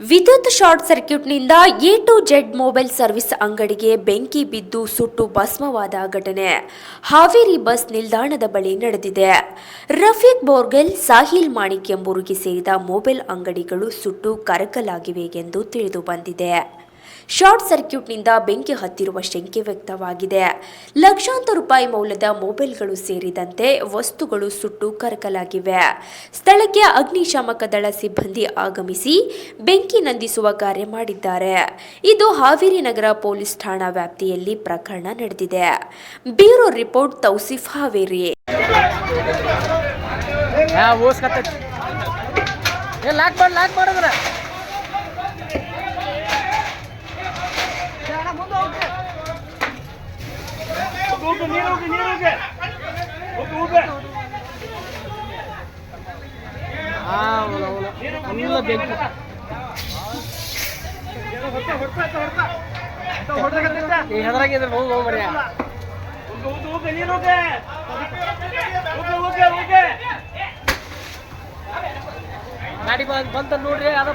ವಿದ್ಯುತ್ ಶಾರ್ಟ್ ಸರ್ಕ್ಯೂಟ್ನಿಂದ A to Z mobile service ಅಂಗಡಿಗೆ ಬೆಂಕಿ ಬಿದ್ದು ಸುಟ್ಟು ಭಸ್ಮವಾದ ಘಟನೆ ಹಾವೇರಿ ಬಸ್ ನಿಲ್ದಾಣದ ಬಳಿ ನಡೆದಿದೆ. ರಫೀಕ್ ಬೋರ್ಗೆಲ್, ಸಾಹಿಲ್ ಮಾಣಿಕ್ ಎಂಬುವರಿಗೆ ಸೇರಿದ ಮೊಬೈಲ್ ಅಂಗಡಿಗಳು ಸುಟ್ಟು ಕರಕಲಾಗಿವೆ ಎಂದು ತಿಳಿದು ಬಂದಿದೆ. ಶಾರ್ಟ್ ಸರ್ಕ್ಯೂಟ್ನಿಂದ ಬೆಂಕಿ ಹತ್ತಿರುವ ಶಂಕೆ ವ್ಯಕ್ತವಾಗಿದೆ. ಲಕ್ಷಾಂತರ ರೂಪಾಯಿ ಮೌಲ್ಯದ ಮೊಬೈಲ್ಗಳು ಸೇರಿದಂತೆ ವಸ್ತುಗಳು ಸುಟ್ಟು ಕರಕಲಾಗಿವೆ. ಸ್ಥಳಕ್ಕೆ ಅಗ್ನಿಶಾಮಕ ದಳ ಸಿಬ್ಬಂದಿ ಆಗಮಿಸಿ ಬೆಂಕಿ ನಂದಿಸುವ ಕಾರ್ಯ ಮಾಡಿದ್ದಾರೆ. ಇದು ಹಾವೇರಿ ನಗರ ಪೊಲೀಸ್ ಠಾಣಾ ವ್ಯಾಪ್ತಿಯಲ್ಲಿ ಪ್ರಕರಣ ನಡೆದಿದೆ. Bureau report, Tauseef, Haveri. ಗಾಡಿ ಬಂತ ನೋಡ್ರಿ, ಅದ